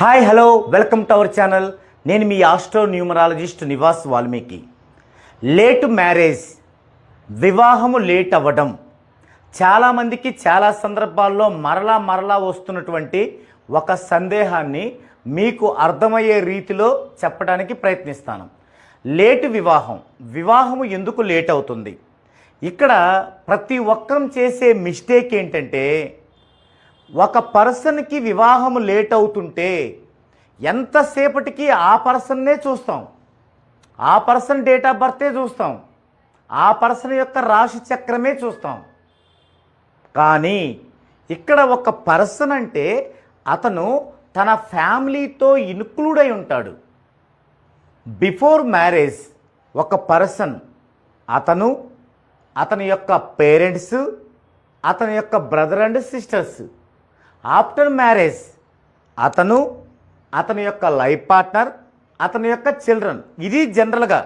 Hi hello welcome to our channel. నేను మీ astro numerologist Nivas Valmiki. Late marriage, వివాహము late అవ్వడం చాలామందికి చాలా సందర్భాల్లో మరలా వస్తున్నటువంటి ఒక సందేహాన్ని మీకు అర్థమయ్యే రీతిలో చెప్పడానికి ప్రయత్నిస్తాను. లేట్ వివాహము ఎందుకు లేట్ అవుతుంది? ఇక్కడ ప్రతి ఒక్కరం చేసే మిస్టేక్ ఏంటంటే, ఒక పర్సన్కి వివాహము లేట్ అవుతుంటే ఎంతసేపటికి ఆ పర్సన్నే చూస్తాం, ఆ పర్సన్ డేట్ ఆఫ్ బర్తే చూస్తాం, ఆ పర్సన్ యొక్క రాశి చక్రమే చూస్తాం. కానీ ఇక్కడ ఒక పర్సన్ అంటే అతను తన ఫ్యామిలీతో ఇన్క్లూడ్ అయి ఉంటాడు. బిఫోర్ మ్యారేజ్ ఒక పర్సన్ అతని యొక్క పేరెంట్స్, అతని యొక్క brother and sisters. After marriage అతని యొక్క లైఫ్ పార్ట్నర్, అతని యొక్క చిల్డ్రన్. ఇది జనరల్గా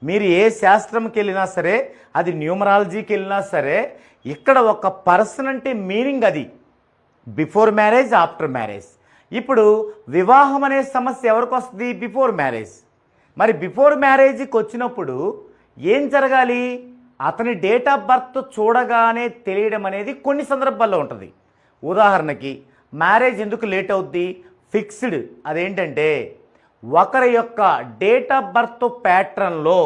మీరు ఏ శాస్త్రంకి వెళ్ళినా సరే, అది న్యూమరాలజీకి వెళ్ళినా సరే, ఇక్కడ ఒక పర్సన్ అంటే మీనింగ్ అది బిఫోర్ మ్యారేజ్, ఆఫ్టర్ మ్యారేజ్. ఇప్పుడు వివాహం అనే సమస్య ఎవరికి వస్తుంది? Before marriage. మరి బిఫోర్ మ్యారేజ్కి వచ్చినప్పుడు ఏం జరగాలి? అతని డేట్ ఆఫ్ బర్త్ చూడగానే తెలియడం అనేది కొన్ని సందర్భాల్లో ఉంటుంది. ఉదాహరణకి మ్యారేజ్ ఎందుకు లేట్ అవుద్ది? ఫిక్స్డ్. అదేంటంటే ఒకరి యొక్క డేట్ ఆఫ్ బర్త్ ప్యాటర్న్లో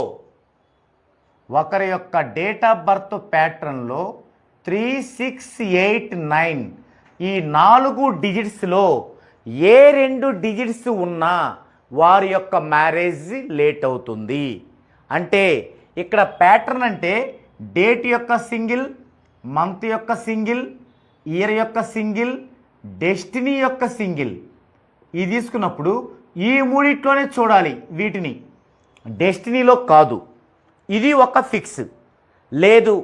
3689 ఈ 4 డిజిట్స్లో ఏ 2 డిజిట్స్ ఉన్నా వారి యొక్క మ్యారేజ్ లేట్ అవుతుంది. అంటే ఇక్కడ ప్యాటర్న్ అంటే డేట్ యొక్క సింగిల్, మంత్ యొక్క సింగిల్, ఇయర్ యొక్క సింగిల్, డెస్టినీ యొక్క సింగిల్. ఇది తీసుకున్నప్పుడు ఈ మూడిట్లోనే చూడాలి వీటిని, డెస్టినీలో కాదు. ఇది ఒక ఫిక్స్. లేదు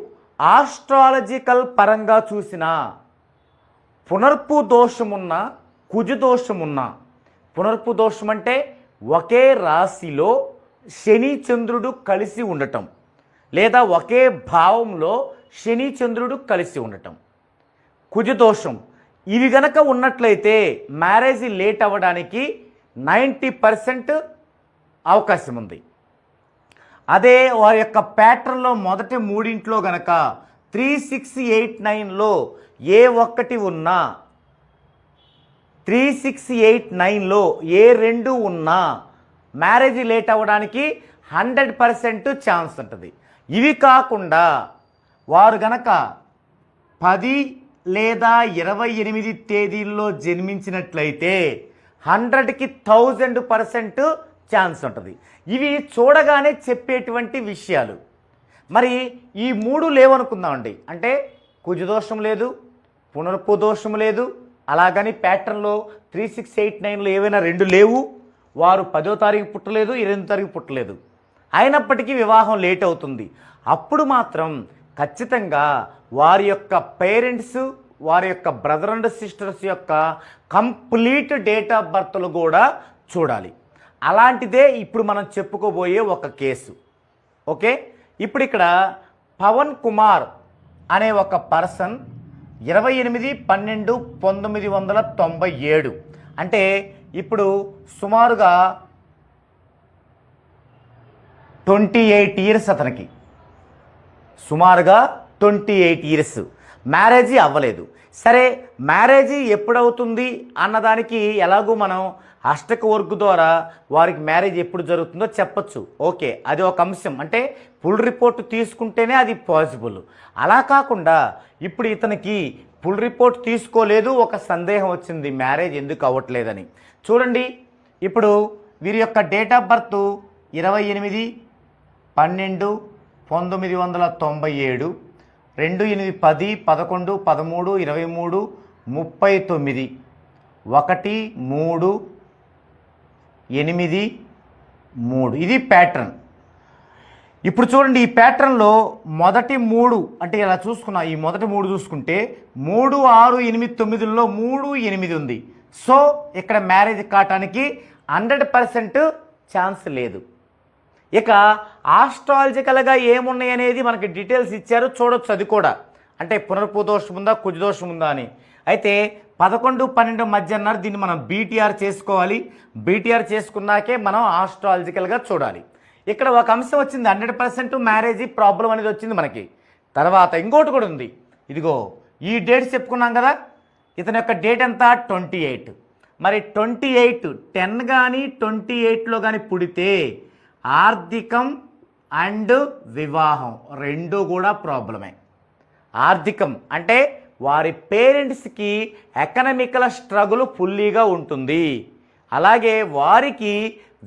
ఆస్ట్రాలజికల్ పరంగా చూసినా పునర్పు దోషమున్న, కుజ దోషమున్న. పునర్పు దోషం అంటే ఒకే రాశిలో శని చంద్రుడు కలిసి ఉండటం, లేదా ఒకే భావంలో శని చంద్రుడు కలిసి ఉండటం. కుజదోషం ఇవి గనక ఉన్నట్లయితే మ్యారేజ్ లేట్ అవ్వడానికి 90% అవకాశం ఉంది. అదే వారి యొక్క ప్యాటర్న్లో మొదటి మూడింట్లో గనక 3689లో ఏ ఒక్కటి ఉన్నా, 3689లో ఏ 2 ఉన్నా మ్యారేజ్ లేట్ అవ్వడానికి 100% ఛాన్స్ ఉంటుంది. ఇవి కాకుండా వారు గనక 10 లేదా 28 తేదీల్లో జన్మించినట్లయితే 100కి 1000% ఛాన్స్ ఉంటుంది. ఇవి చూడగానే చెప్పేటువంటి విషయాలు. మరి ఈ 3 లేవనుకుందామండి. అంటే కుజదోషం లేదు, పునర్పు దోషం లేదు, అలాగని ప్యాటర్న్లో 3689లో ఏవైనా 2 లేవు, వారు 10వ తారీఖు పుట్టలేదు, 28వ తారీఖు పుట్టలేదు, అయినప్పటికీ వివాహం లేట్ అవుతుంది. అప్పుడు మాత్రం ఖచ్చితంగా వారి యొక్క పేరెంట్స్, వారి యొక్క బ్రదర్ అండ్ సిస్టర్స్ యొక్క కంప్లీట్ డేట్ ఆఫ్ బర్త్లు కూడా చూడాలి. అలాంటిదే ఇప్పుడు మనం చెప్పుకోబోయే ఒక కేసు. ఓకే, ఇప్పుడు ఇక్కడ పవన్ కుమార్ అనే ఒక పర్సన్ 28/12/1997 అంటే ఇప్పుడు సుమారుగా 28 ఇయర్స్. అతనికి సుమారుగా 28 ఇయర్స్. మ్యారేజీ అవ్వలేదు. సరే, మ్యారేజీ ఎప్పుడవుతుంది అన్నదానికి ఎలాగో మనం అష్టక వర్క్ ద్వారా వారికి మ్యారేజ్ ఎప్పుడు జరుగుతుందో చెప్పచ్చు. ఓకే, అది ఒక అంశం. అంటే ఫుల్ రిపోర్ట్ తీసుకుంటేనే అది పాసిబుల్. అలా కాకుండా ఇప్పుడు ఇతనికి ఫుల్ రిపోర్ట్ తీసుకోలేదు, ఒక సందేహం వచ్చింది మ్యారేజ్ ఎందుకు అవ్వట్లేదని. చూడండి, ఇప్పుడు వీరి యొక్క డేట్ ఆఫ్ బర్త్ 28/12/1997, 2, 8, 10, 11, 13, 23, 39, 1, 3, 8, 3. ఇది ప్యాటర్న్. ఇప్పుడు చూడండి, ఈ ప్యాటర్న్లో మొదటి 3 అంటే ఇలా చూసుకున్నా, ఈ మొదటి 3 చూసుకుంటే 3, 6, 8, 9లో 3, 8 ఉంది. సో ఇక్కడ మ్యారేజ్ కావటానికి 100% ఛాన్స్ లేదు. ఇక ఆస్ట్రాలజికల్గా ఏమున్నాయి అనేది మనకి డీటెయిల్స్ ఇచ్చారు, చూడొచ్చు. అది కూడా అంటే పునర్పు దోషం ఉందా, కుజ దోషం ఉందా అని. అయితే 11, 12 మధ్య అన్నారు. దీన్ని మనం బీటీఆర్ చేసుకోవాలి. బీటీఆర్ చేసుకున్నాకే మనం ఆస్ట్రాలజికల్గా చూడాలి. ఇక్కడ ఒక అంశం వచ్చింది, 100% మ్యారేజ్ ప్రాబ్లం అనేది వచ్చింది మనకి. తర్వాత ఇంకోటి కూడా ఉంది. ఇదిగో ఈ డేట్స్ చెప్పుకున్నాం కదా. ఇతని యొక్క డేట్ ఎంత? 28. మరి 28 10 కానీ 28లో కానీ పుడితే ఆర్థికం అండ్ వివాహం రెండు కూడా ప్రాబ్లమే. ఆర్థికం అంటే వారి పేరెంట్స్కి ఎకనామికల్ స్ట్రగుల్ ఫుల్లీగా ఉంటుంది. అలాగే వారికి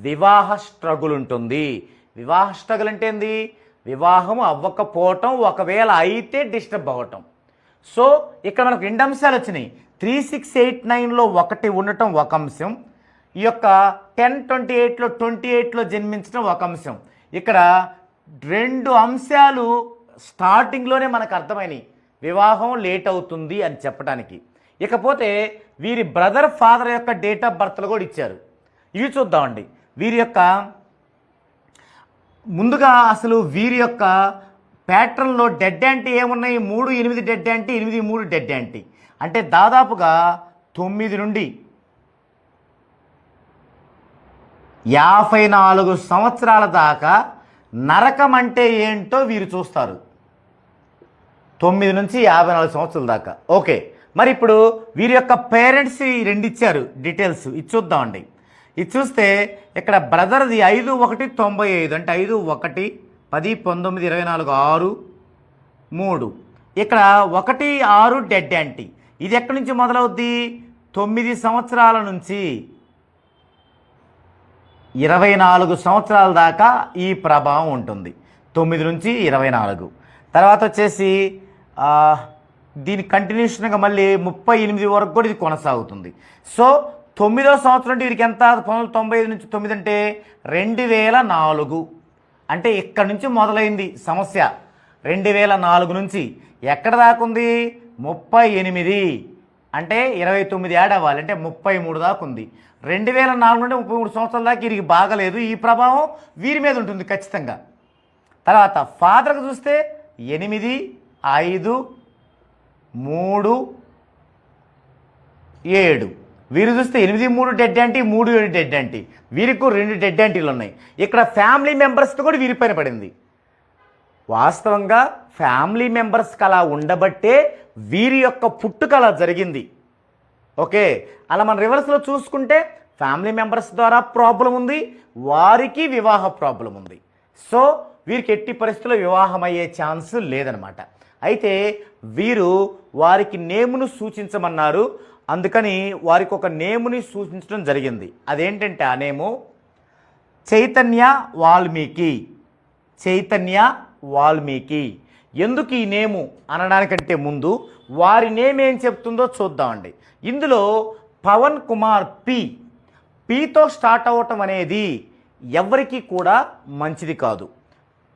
వివాహ స్ట్రగుల్ ఉంటుంది. వివాహ స్ట్రగుల్ అంటే ఏంది? వివాహం అవ్వకపోవటం, ఒకవేళ అయితే డిస్టర్బ్ అవ్వటం. సో ఇక్కడ మనకు 2 అంశాలు వచ్చినాయి. 3, 6, 8, 9లో 1 ఉండటం ఒక అంశం. ఈ యొక్క 10, 28లో 28లో జన్మించడం ఒక అంశం. ఇక్కడ 2 అంశాలు స్టార్టింగ్లోనే మనకు అర్థమైనవి, వివాహం లేట్ అవుతుంది అని చెప్పడానికి. ఇకపోతే వీరి బ్రదర్ ఫాదర్ యొక్క డేట్ ఆఫ్ బర్త్లు కూడా ఇచ్చారు. ఇవి చూద్దామండి. వీరి యొక్క ముందుగా అసలు వీరి యొక్క ప్యాటర్న్లో డెడ్ యాంటీ ఏమున్నాయి? 3, 8 డెడ్ యాంటీ, 8, 3 డెడ్ యాంటీ. అంటే దాదాపుగా 9 నుండి 54 సంవత్సరాల దాకా నరకం అంటే ఏంటో వీరు చూస్తారు. 9 నుంచి 54 సంవత్సరాల దాకా. ఓకే, మరి ఇప్పుడు వీరి యొక్క పేరెంట్స్ 2 ఇచ్చారు డీటెయిల్స్. ఇది చూద్దామండి. ఇది చూస్తే ఇక్కడ బ్రదర్ది 5, 1, 95 అంటే 5, 1, 10, 19, 24, 6, 3. ఇక్కడ 1, 6 డెడ్ యాంటీ. ఇది ఎక్కడి నుంచి మొదలవుద్ది? 9 సంవత్సరాల నుంచి 24 సంవత్సరాల దాకా ఈ ప్రభావం ఉంటుంది. 9 నుంచి 24. తర్వాత వచ్చేసి దీని కంటిన్యూషన్గా మళ్ళీ 38 వరకు కూడా ఇది కొనసాగుతుంది. సో 9వ సంవత్సరం అంటే వీరికి ఎంత? 1995 నుంచి 9 అంటే 2004. అంటే ఇక్కడ నుంచి మొదలైంది సమస్య. 2004 నుంచి ఎక్కడ దాకా ఉంది? 38 అంటే 29 యాడ్ అవ్వాలి, అంటే 33 దాకా ఉంది. 2004 నుండి 33 సంవత్సరాల దాకా వీరికి బాగలేదు. ఈ ప్రభావం వీరి మీద ఉంటుంది ఖచ్చితంగా. తర్వాత ఫాదర్కి చూస్తే 8, 5, 3, 7. వీరు చూస్తే 8, 3 డెడ్ యాంటీ, 3, 7 డెడ్ యాంటీ. వీరికి 2 డెడ్ యాంటీలు ఉన్నాయి. ఇక్కడ ఫ్యామిలీ మెంబర్స్తో కూడా వీరిపైన పడింది. వాస్తవంగా ఫ్యామిలీ మెంబర్స్కి అలా ఉండబట్టే వీరి యొక్క పుట్టుక అలా జరిగింది. ఓకే, అలా మన రివర్స్లో చూసుకుంటే ఫ్యామిలీ మెంబర్స్ ద్వారా ప్రాబ్లం ఉంది, వారికి వివాహ ప్రాబ్లం ఉంది. సో వీరికి ఎట్టి పరిస్థితుల్లో వివాహం అయ్యే ఛాన్స్ లేదనమాట. అయితే వీరు వారికి నేమును సూచించమన్నారు. అందుకని వారికి ఒక నేముని సూచించడం జరిగింది. అదేంటంటే ఆ నేము చైతన్య వాల్మీకి. చైతన్య వాల్మీకి. ఎందుకు ఈ నేము అనడానికంటే ముందు వారి నేమ్ ఏం చెప్తుందో చూద్దామండి. ఇందులో పవన్ కుమార్ పీతో స్టార్ట్ అవ్వటం అనేది ఎవరికి కూడా మంచిది కాదు.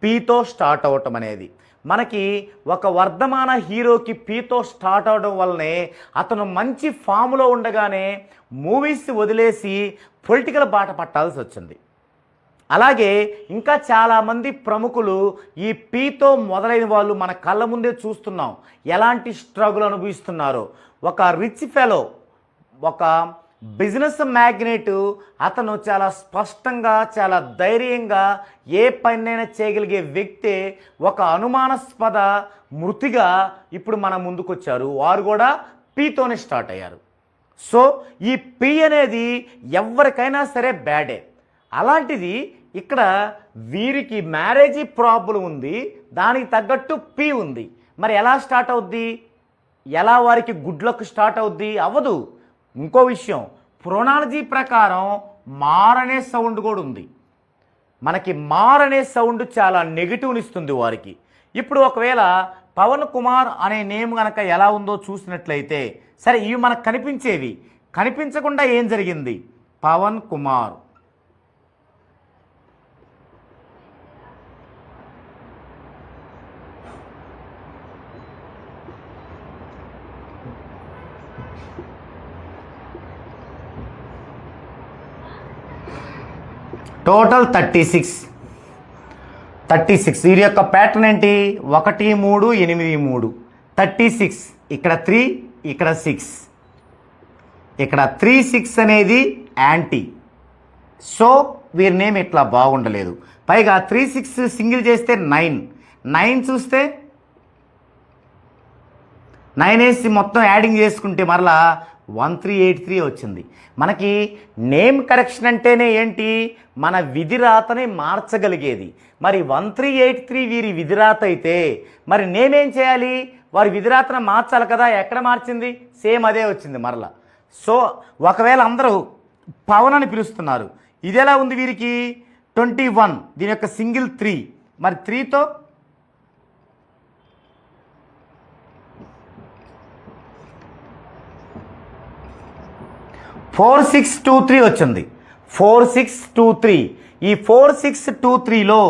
పీతో స్టార్ట్ అవ్వటం అనేది మనకి ఒక వర్ధమాన హీరోకి పీతో స్టార్ట్ అవడం వల్లనే అతను మంచి ఫామ్లో ఉండగానే మూవీస్ వదిలేసి పొలిటికల్ బాట పట్టాల్సి వచ్చింది. అలాగే ఇంకా చాలామంది ప్రముఖులు ఈ పీతో మొదలైన వాళ్ళు మన కళ్ళ ముందే చూస్తున్నాం ఎలాంటి స్ట్రగుల్ అనుభవిస్తున్నారో. ఒక రిచ్ ఫెలో, ఒక బిజినెస్ మ్యాగ్నెట్, అతను చాలా స్పష్టంగా చాలా ధైర్యంగా ఏ పనైనా చేయగలిగే వ్యక్తే ఒక అనుమానాస్పద మృతిగా ఇప్పుడు మన ముందుకొచ్చారు. వారు కూడా పీతోనే స్టార్ట్ అయ్యారు. సో ఈ పీ అనేది ఎవరికైనా సరే బ్యాడే. అలాంటిది ఇక్కడ వీరికి మ్యారేజీ ప్రాబ్లం ఉంది, దానికి తగ్గట్టు పీ ఉంది. మరి ఎలా స్టార్ట్ అవుద్ది? ఎలా వారికి గుడ్ లక్ స్టార్ట్ అవుద్ది? అవ్వదు. ఇంకో విషయం, ప్రొనాలజీ ప్రకారం మార్ అనే సౌండ్ కూడా ఉంది. మనకి మార్ అనే సౌండ్ చాలా నెగిటివ్ని ఇస్తుంది వారికి. ఇప్పుడు ఒకవేళ పవన్ కుమార్ అనే నేమ్ కనుక ఎలా ఉందో చూసినట్లయితే, సరే ఇవి మనకు కనిపించేవి, కనిపించకుండా ఏం జరిగింది? పవన్ కుమార్, టోటల్ 36. వీరి యొక్క ప్యాటర్న్ ఏంటి? 1, 3, 8, 3, 36. ఇక్కడ 3, ఇక్కడ 6. ఇక్కడ 3 6 అనేది యాంటీ. సో వీరి నేమ్ ఇట్లా బాగుండలేదు. పైగా 3 6 సింగిల్ చేస్తే 9 9 చూస్తే 9 వేసి మొత్తం యాడింగ్ చేసుకుంటే మరలా 1383 వచ్చింది. మనకి నేమ్ కరెక్షన్ అంటేనే ఏంటి, మన విధిరాతని మార్చగలిగేది. మరి 1383 వీరి విధిరాత అయితే మరి నేమేం చేయాలి, వారి విధిరాతను మార్చాలి కదా. ఎక్కడ మార్చింది, సేమ్ అదే వచ్చింది మరలా. సో ఒకవేళ అందరూ పవన్ అని పిలుస్తున్నారు, ఇది ఎలా ఉంది వీరికి 21, దీని యొక్క సింగిల్ 3, మరి 3తో 4623 వచ్చింది. 4623. ఈ 4623లో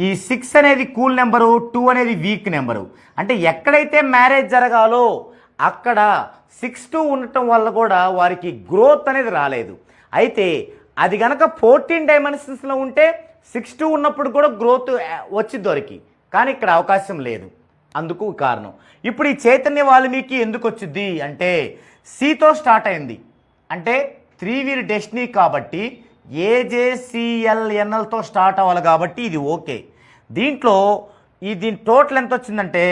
ఈ 6 అనేది కూల్ నెంబరు, 2 అనేది వీక్ నెంబరు. అంటే ఎక్కడైతే మ్యారేజ్ జరగాలో అక్కడ 6 ఉండటం వల్ల కూడా వారికి గ్రోత్ అనేది రాలేదు. అయితే అది కనుక 14 డైమెన్షన్స్లో ఉంటే 6 ఉన్నప్పుడు కూడా గ్రోత్ వచ్చి దొరికి, కానీ ఇక్కడ అవకాశం లేదు. అందుకు కారణం ఇప్పుడు ఈ చైతన్య వాల్మీకి ఎందుకు వచ్చింది అంటే సితో స్టార్ట్ అయింది. అంటే 3 వీరి డెస్టినీ కాబట్టి AJCLNLతో స్టార్ట్ అవ్వాలి కాబట్టి ఇది ఓకే. దీంట్లో దీని టోటల్ ఎంత వచ్చిందంటే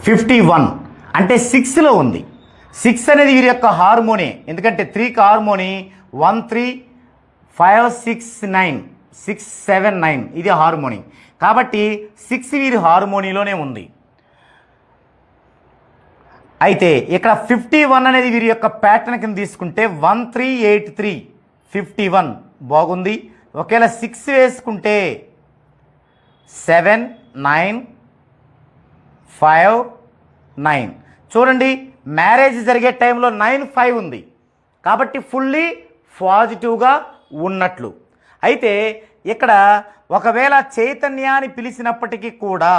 51, అంటే 6లో ఉంది. 6 అనేది వీరి యొక్క హార్మోని, ఎందుకంటే 3కి హార్మోని 1 3 5 6 9 6 7 9 ఇది హార్మోని కాబట్టి 6 వీరి హార్మోనీలోనే ఉంది. అయితే ఇక్కడ 51 అనేది వీరి యొక్క ప్యాటర్న్ కింద తీసుకుంటే 1383 51 బాగుంది. ఒకవేళ 6 వేసుకుంటే 7 9 5 9. చూడండి మ్యారేజ్ జరిగే టైంలో 9 5 ఉంది కాబట్టి ఫుల్లీ పాజిటివ్గా ఉన్నట్లు. అయితే ఇక్కడ ఒకవేళ చైతన్యాన్ని పిలిచినప్పటికీ కూడా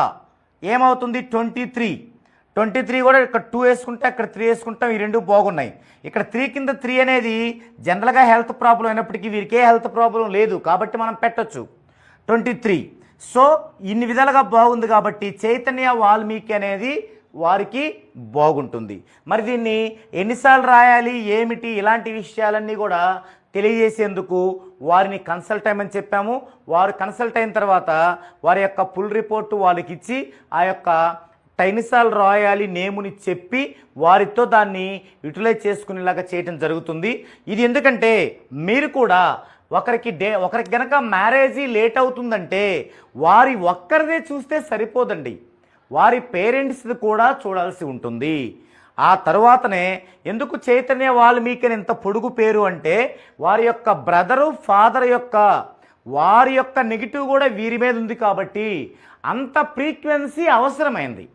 ఏమవుతుంది 23 కూడా ఇక్కడ 2 వేసుకుంటే అక్కడ 3 వేసుకుంటాం, ఈ రెండు బాగున్నాయి. ఇక్కడ 3 కింద 3 అనేది జనరల్గా హెల్త్ ప్రాబ్లం అయినప్పటికీ వీరికి ఏ హెల్త్ ప్రాబ్లం లేదు కాబట్టి మనం పెట్టచ్చు 23. సో ఇన్ని విధాలుగా బాగుంది కాబట్టి చైతన్య వాల్మీకి అనేది వారికి బాగుంటుంది. మరి దీన్ని ఎన్నిసార్లు రాయాలి ఏమిటి ఇలాంటి విషయాలన్నీ కూడా తెలియజేసేందుకు వారిని కన్సల్ట్ అయ్యమని చెప్పాము. వారు కన్సల్ట్ అయిన తర్వాత వారి యొక్క ఫుల్ రిపోర్టు వాళ్ళకి ఇచ్చి ఆ యొక్క ఎన్నిసార్లు రాయాలి నేముని చెప్పి వారితో దాన్ని యూటిలైజ్ చేసుకునేలాగా చేయటం జరుగుతుంది. ఇది ఎందుకంటే మీరు కూడా ఒకరికి గనక మ్యారేజీ లేట్ అవుతుందంటే వారి ఒక్కరిదే చూస్తే సరిపోదండి, వారి పేరెంట్స్ది కూడా చూడాల్సి ఉంటుంది. ఆ తర్వాతనే ఎందుకు చైతన్య వాల్మీకి అని ఎంత పొడుగు పేరు అంటే వారి యొక్క బ్రదరు ఫాదర్ యొక్క వారి యొక్క నెగిటివ్ కూడా వీరి మీద ఉంది కాబట్టి అంత ఫ్రీక్వెన్సీ అవసరమైంది.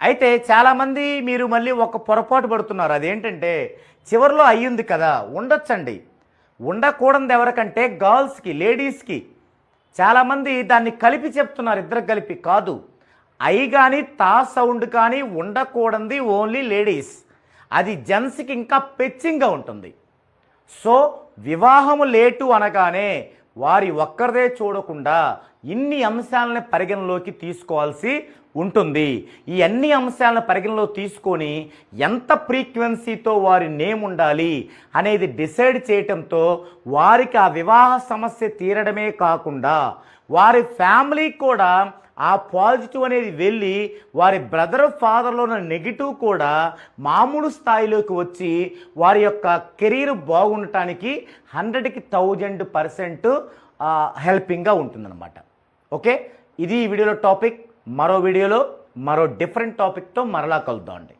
అయితే చాలామంది మీరు మళ్ళీ ఒక పొరపాటు పడుతున్నారు, అదేంటంటే చివరిలో అయ్యింది కదా ఉండొచ్చండి. ఉండకూడదు ఎవరికంటే గర్ల్స్కి లేడీస్కి చాలామంది దాన్ని కలిపి చెప్తున్నారు, ఇద్దరు కలిపి కాదు. ఐ కానీ తా సౌండ్ కానీ ఉండకూడదు ఓన్లీ లేడీస్, అది జెంట్స్కి ఇంకా పెచ్చింగ్గా ఉంటుంది. సో వివాహము లేటు అనగానే వారి ఒక్కరిదే చూడకుండా ఇన్ని అంశాలను పరిగణలోకి తీసుకోవాల్సి ఉంటుంది. ఈ అన్ని అంశాలను పరిగణలో తీసుకొని ఎంత ఫ్రీక్వెన్సీతో వారి నేమ్ ఉండాలి అనేది డిసైడ్ చేయటంతో వారికి ఆ వివాహ సమస్య తీరడమే కాకుండా వారి ఫ్యామిలీ కూడా ఆ పాజిటివ్ అనేది వెళ్ళి వారి బ్రదర్ ఫాదర్లో ఉన్న నెగిటివ్ కూడా మామూలు స్థాయిలోకి వచ్చి వారి యొక్క కెరీర్ బాగుండటానికి 100కి 1000% హెల్పింగ్గా ఉంటుందన్నమాట. ఓకే, ఇది ఈ వీడియోలో టాపిక్. మరో వీడియోలో మరో డిఫరెంట్ టాపిక్తో మరలా కలుద్దాం అండి.